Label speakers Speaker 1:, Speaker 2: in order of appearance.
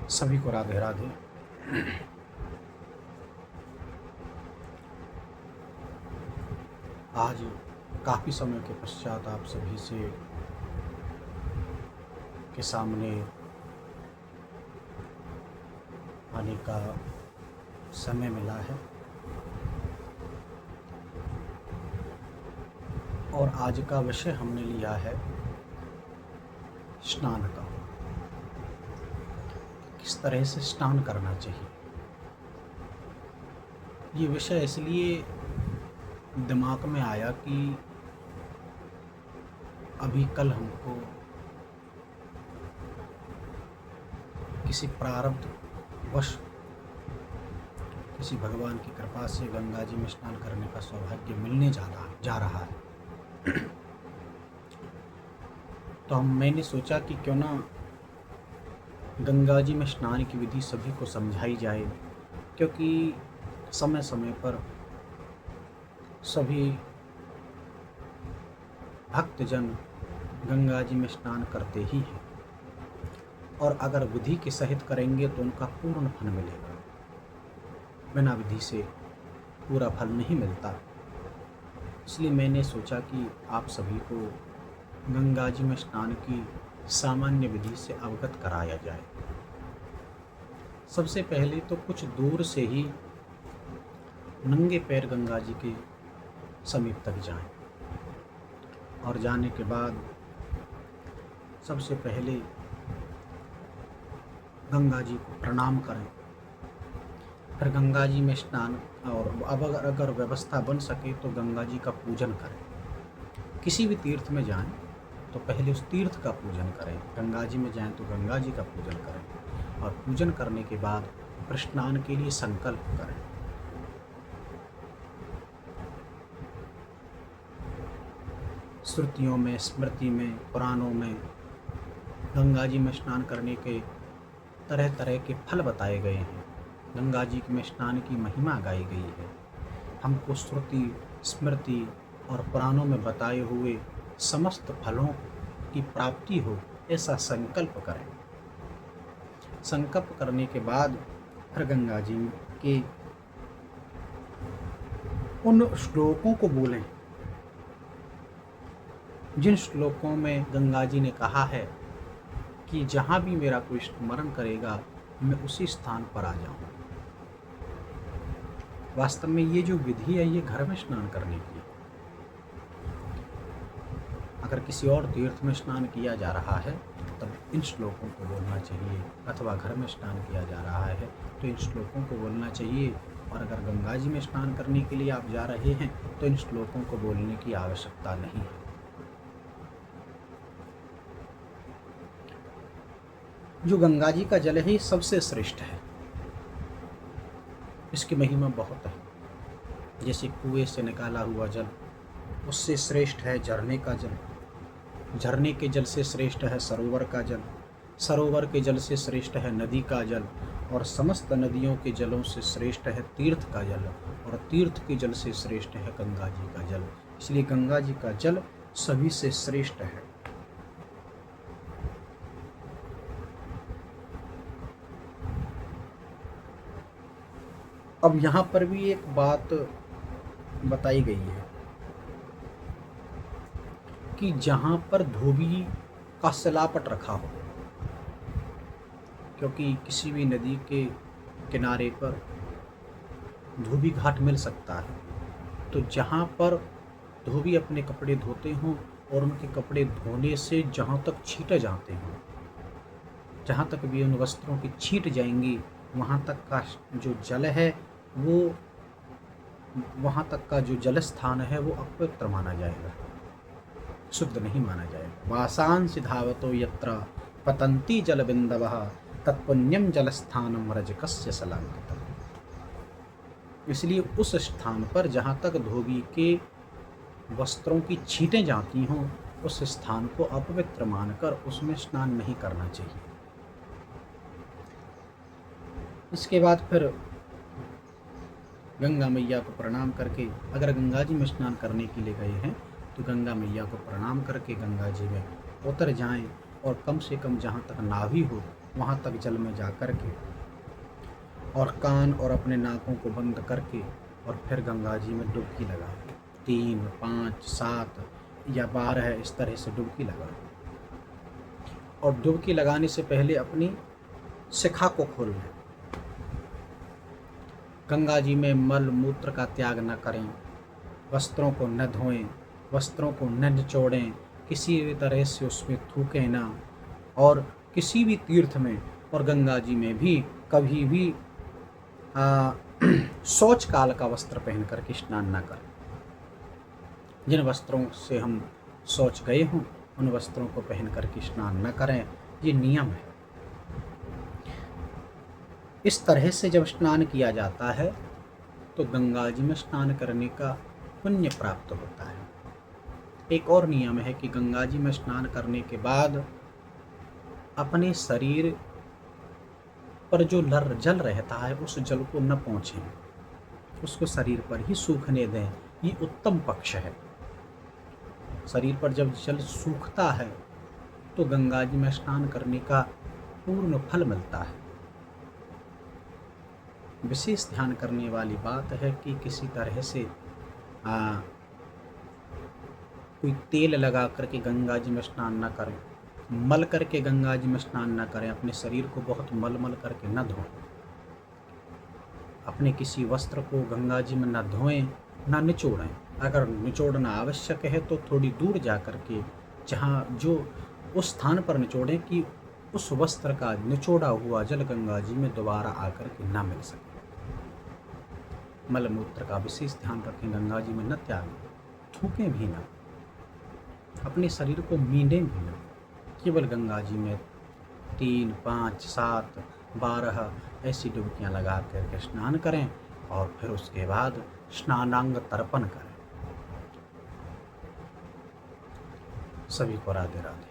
Speaker 1: सभी को राधे राधे। आज काफ़ी समय के पश्चात आप सभी से के सामने आने का समय मिला है और आज का विषय हमने लिया है स्नान का। किस तरह से स्नान करना चाहिए, ये विषय इसलिए दिमाग में आया कि अभी कल हमको किसी प्रारब्ध वश किसी भगवान की कृपा से गंगा जी में स्नान करने का सौभाग्य मिलने जा रहा है। तो मैंने सोचा कि क्यों ना गंगा जी में स्नान की विधि सभी को समझाई जाए, क्योंकि समय समय पर सभी भक्तजन गंगा जी में स्नान करते ही हैं और अगर विधि के सहित करेंगे तो उनका पूर्ण फल मिलेगा। बिना विधि से पूरा फल नहीं मिलता। इसलिए मैंने सोचा कि आप सभी को गंगा जी में स्नान की सामान्य विधि से अवगत कराया जाए। सबसे पहले तो कुछ दूर से ही नंगे पैर गंगा जी के समीप तक जाएं और जाने के बाद सबसे पहले गंगा जी को प्रणाम करें। फिर गंगा जी में स्नान और अब अगर व्यवस्था बन सके तो गंगा जी का पूजन करें। किसी भी तीर्थ में जाएं तो पहले उस तीर्थ का पूजन करें। गंगा जी में जाएं तो गंगा जी का पूजन करें और पूजन करने के बाद फिर स्नान के लिए संकल्प करें। श्रुतियों में, स्मृति में, पुराणों में गंगा जी में स्नान करने के तरह तरह के फल बताए गए हैं। गंगा जी में स्नान की महिमा गाई गई है। हमको श्रुति, स्मृति और पुराणों में बताए हुए समस्त फलों की प्राप्ति हो, ऐसा संकल्प करें। संकल्प करने के बाद फिर गंगा जी के उन श्लोकों को बोलें जिन श्लोकों में गंगा जी ने कहा है कि जहाँ भी मेरा कोई स्मरण करेगा मैं उसी स्थान पर आ जाऊँ। वास्तव में ये जो विधि है ये घर में स्नान करने की। अगर किसी और तीर्थ में स्नान किया जा रहा है तब इन श्लोकों को बोलना चाहिए, अथवा घर में स्नान किया जा रहा है तो इन श्लोकों को बोलना चाहिए। और अगर गंगा जी में स्नान करने के लिए आप जा रहे हैं तो इन श्लोकों को बोलने की आवश्यकता नहीं है। जो गंगा जी का जल है ये सबसे श्रेष्ठ है। इसकी महिमा बहुत है। जैसे कुएं से निकाला हुआ जल उससे श्रेष्ठ है झरने का जल, झरने के जल से श्रेष्ठ है सरोवर का जल, सरोवर के जल से श्रेष्ठ है नदी का जल, और समस्त नदियों के जलों से श्रेष्ठ है तीर्थ का जल, और तीर्थ के जल से श्रेष्ठ है गंगा जी का जल। इसलिए गंगा जी का जल सभी से श्रेष्ठ है। अब यहाँ पर भी एक बात बताई गई है कि जहाँ पर धोबी का सिलापट रखा हो, क्योंकि किसी भी नदी के किनारे पर धोबी घाट मिल सकता है, तो जहाँ पर धोबी अपने कपड़े धोते हों और उनके कपड़े धोने से जहाँ तक छींटे जाते हों, जहाँ तक भी उन वस्त्रों की छींट जाएंगी वहाँ तक का जो जल है वो वहाँ तक का जो जल स्थान है वो अपवित्र माना जाएगा, शुद्ध नहीं माना जाएगा। वासांसि धावतो यत्र पतन्ति जल बिंदवः तत्पुण्यम जल स्थानम रजकस्य सलांकितम्। इसलिए उस स्थान पर जहाँ तक धोबी के वस्त्रों की छींटें जाती हों उस स्थान को अपवित्र मानकर उसमें स्नान नहीं करना चाहिए। इसके बाद फिर गंगा मैया को प्रणाम करके, अगर गंगा जी में स्नान करने के लिए गए हैं तो गंगा मैया को प्रणाम करके गंगा जी में उतर जाएं और कम से कम जहाँ तक नाभि हो वहाँ तक जल में जा कर के और कान और अपने नाकों को बंद करके और फिर गंगा जी में डुबकी लगाएं। 3, 5, 7 या 12 इस तरह से डुबकी लगाएं। और डुबकी लगाने से पहले अपनी शिखा को खोल लें। गंगा जी में मल मूत्र का त्याग न करें, वस्त्रों को न धोएं, वस्त्रों को न निचोड़ें, किसी भी तरह से उसमें थूकें ना, और किसी भी तीर्थ में और गंगा जी में भी कभी भी शौच काल का वस्त्र पहन करके स्नान न करें। जिन वस्त्रों से हम शौच गए हों उन वस्त्रों को पहन करके स्नान न करें, ये नियम है। इस तरह से जब स्नान किया जाता है तो गंगा जी में स्नान करने का पुण्य प्राप्त होता है। एक और नियम है कि गंगा जी में स्नान करने के बाद अपने शरीर पर जो जल रहता है उस जल को न पोंछें, उसको शरीर पर ही सूखने दें। ये उत्तम पक्ष है। शरीर पर जब जल सूखता है तो गंगा जी में स्नान करने का पूर्ण फल मिलता है। विशेष ध्यान करने वाली बात है कि किसी तरह से कोई तेल लगा करके गंगा जी में स्नान न करें, मल करके गंगा जी में स्नान न करें, अपने शरीर को बहुत मल करके न धोएं, अपने किसी वस्त्र को गंगा जी में न धोएं, न निचोड़ें। अगर निचोड़ना आवश्यक है तो थोड़ी दूर जा कर के जहाँ जो उस स्थान पर निचोड़ें कि उस वस्त्र का निचोड़ा हुआ जल गंगा जी में दोबारा आकर के न मिल सके। मल मूत्र का विशेष ध्यान रखें, गंगा जी में न त्यागें, थूकें भी न, अपने शरीर को मींडें भी न। केवल गंगा जी में 3, 5, 7, 12 ऐसी डुबकियां लगा करके स्नान करें और फिर उसके बाद स्नानांग तर्पण करें। सभी को राधे राधे।